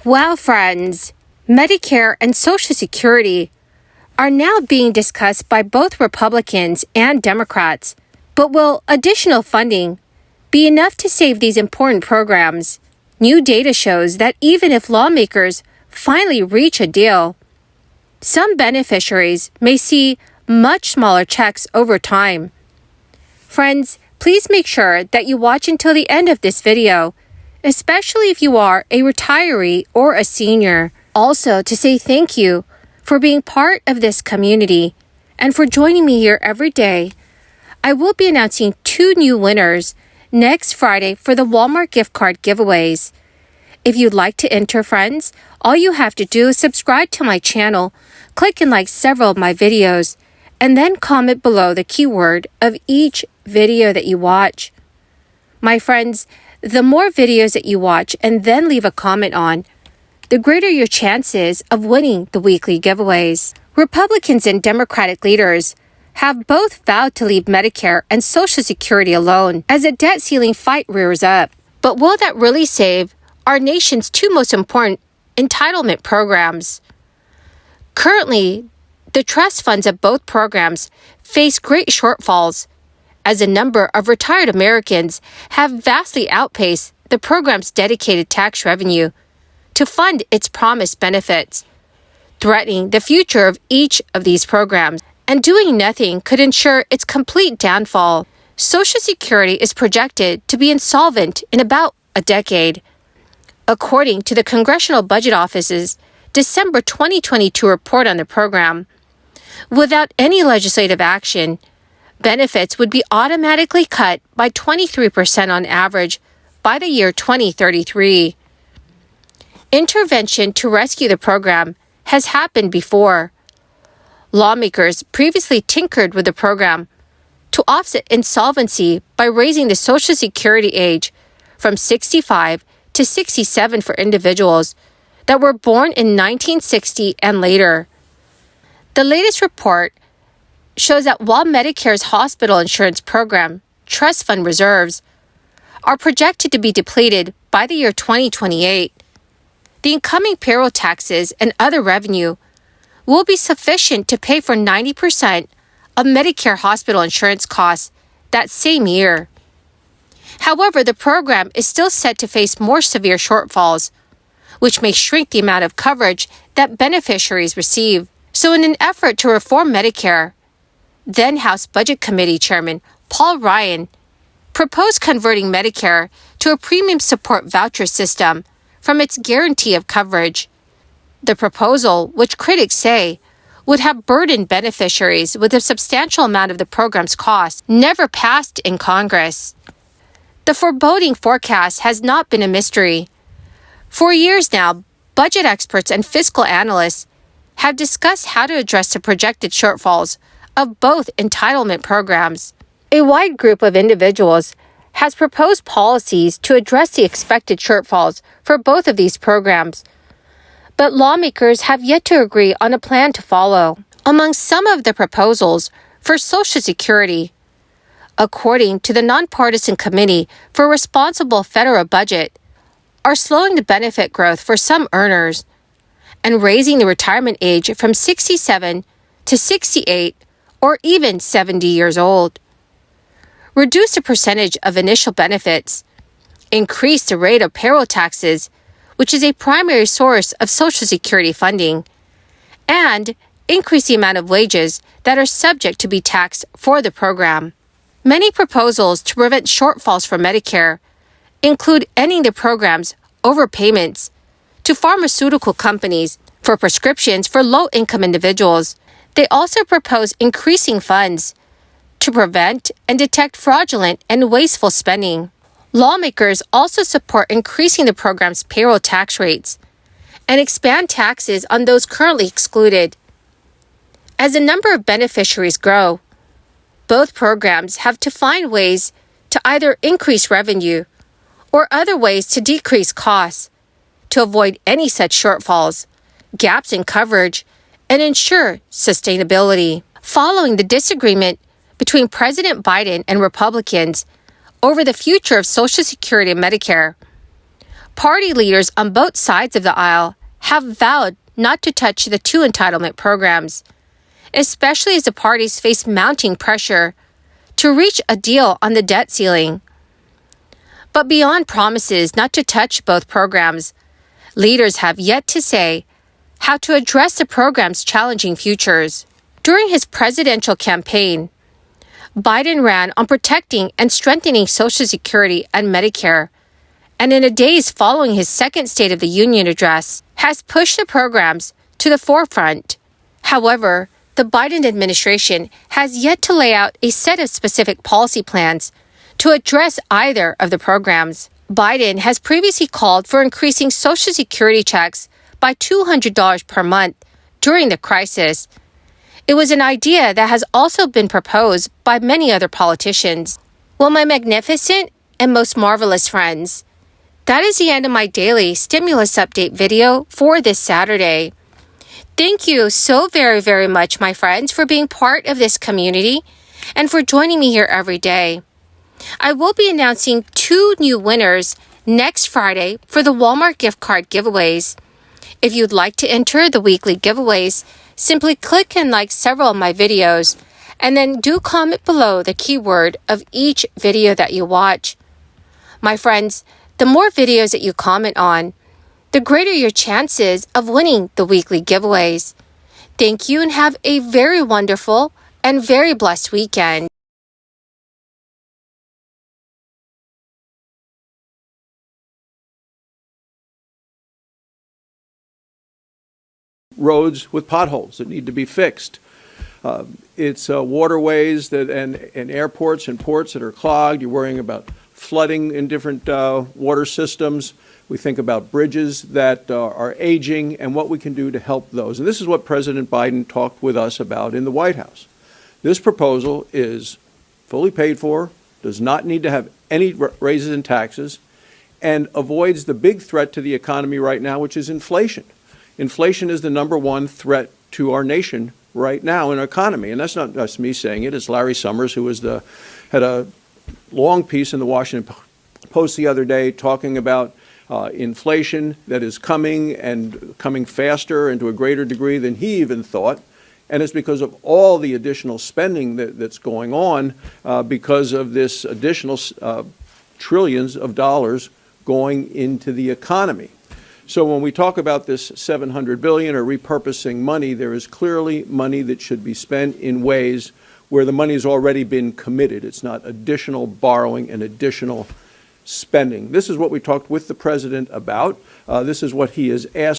Well, friends, Medicare and Social Security are now being discussed by both Republicans and Democrats. But will additional funding be enough to save these important programs? New data shows that even if lawmakers finally reach a deal, some beneficiaries may see much smaller checks over time. Friends, please make sure that you watch until the end of this video, especially if you are a retiree or a senior. Also, to say thank you for being part of this community and for joining me here every day. I will be announcing 2 new winners next Friday for the Walmart gift card giveaways. If you'd like to enter, friends, all you have to do is subscribe to my channel, click and like several of my videos, and then comment below the keyword of each video that you watch. My friends, the more videos that you watch and then leave a comment on, the greater your chances of winning the weekly giveaways. Republicans and Democratic leaders have both vowed to leave Medicare and Social Security alone as a debt ceiling fight rears up. But will that really save our nation's 2 most important entitlement programs? Currently, the trust funds of both programs face great shortfalls, as a number of retired Americans have vastly outpaced the program's dedicated tax revenue to fund its promised benefits, threatening the future of each of these programs. And doing nothing could ensure its complete downfall. Social Security is projected to be insolvent in about a decade. According to the Congressional Budget Office's December 2022 report on the program, without any legislative action, benefits would be automatically cut by 23% on average by the year 2033. Intervention to rescue the program has happened before. Lawmakers previously tinkered with the program to offset insolvency by raising the Social Security age from 65 to 67 for individuals that were born in 1960 and later. The latest report shows that while Medicare's hospital insurance program trust fund reserves are projected to be depleted by the year 2028, the incoming payroll taxes and other revenue will be sufficient to pay for 90% of Medicare hospital insurance costs that same year. However, the program is still set to face more severe shortfalls, which may shrink the amount of coverage that beneficiaries receive. So in an effort to reform Medicare, then House Budget Committee Chairman Paul Ryan proposed converting Medicare to a premium support voucher system from its guarantee of coverage. The proposal, which critics say would have burdened beneficiaries with a substantial amount of the program's costs, never passed in Congress. The foreboding forecast has not been a mystery. For years now, budget experts and fiscal analysts have discussed how to address the projected shortfalls of both entitlement programs. A wide group of individuals has proposed policies to address the expected shortfalls for both of these programs, but lawmakers have yet to agree on a plan to follow. Among some of the proposals for Social Security, according to the Nonpartisan Committee for Responsible Federal Budget, are slowing the benefit growth for some earners and raising the retirement age from 67 to 68 or even 70 years old. Reduce the percentage of initial benefits, increase the rate of payroll taxes, which is a primary source of Social Security funding, and increase the amount of wages that are subject to be taxed for the program. Many proposals to prevent shortfalls for Medicare include ending the program's overpayments to pharmaceutical companies for prescriptions for low-income individuals. They also propose increasing funds to prevent and detect fraudulent and wasteful spending. Lawmakers also support increasing the program's payroll tax rates and expand taxes on those currently excluded. As the number of beneficiaries grow, both programs have to find ways to either increase revenue or other ways to decrease costs to avoid any such shortfalls, gaps in coverage, and ensure sustainability. Following the disagreement between President Biden and Republicans over the future of Social Security and Medicare, Party leaders on both sides of the aisle have vowed not to touch the two entitlement programs, especially as the parties face mounting pressure to reach a deal on the debt ceiling. But beyond promises not to touch both programs, leaders have yet to say how to address the program's challenging futures. During his presidential campaign, Biden ran on protecting and strengthening Social Security and Medicare, and in the days following his second State of the Union address, has pushed the programs to the forefront. However, the Biden administration has yet to lay out a set of specific policy plans to address either of the programs. Biden has previously called for increasing Social Security checks by $200 per month during the crisis. It was an idea that has also been proposed by many other politicians. Well, my magnificent and most marvelous friends, that is the end of my daily stimulus update video for this Saturday. Thank you so very, very much, my friends, for being part of this community and for joining me here every day. I will be announcing 2 new winners next Friday for the Walmart gift card giveaways. If you'd like to enter the weekly giveaways, simply click and like several of my videos, and then do comment below the keyword of each video that you watch. My friends, the more videos that you comment on, the greater your chances of winning the weekly giveaways. Thank you and have a very wonderful and very blessed weekend. Roads with potholes that need to be fixed. It's waterways and airports and ports that are clogged. You're worrying about flooding in different water systems. We think about bridges that are aging and what we can do to help those. And this is what President Biden talked with us about in the White House. This proposal is fully paid for, does not need to have any raises in taxes, and avoids the big threat to the economy right now, which is inflation. Inflation is the #1 threat to our nation right now in our economy. And that's not just me saying it. It's Larry Summers, who had a long piece in the Washington Post the other day talking about inflation that is coming and coming faster and to a greater degree than he even thought. And it's because of all the additional spending that's going on because of this additional trillions of dollars going into the economy. So when we talk about this $700 billion or repurposing money, there is clearly money that should be spent in ways where the money has already been committed. It's not additional borrowing and additional spending. This is what we talked with the president about. This is what he has asked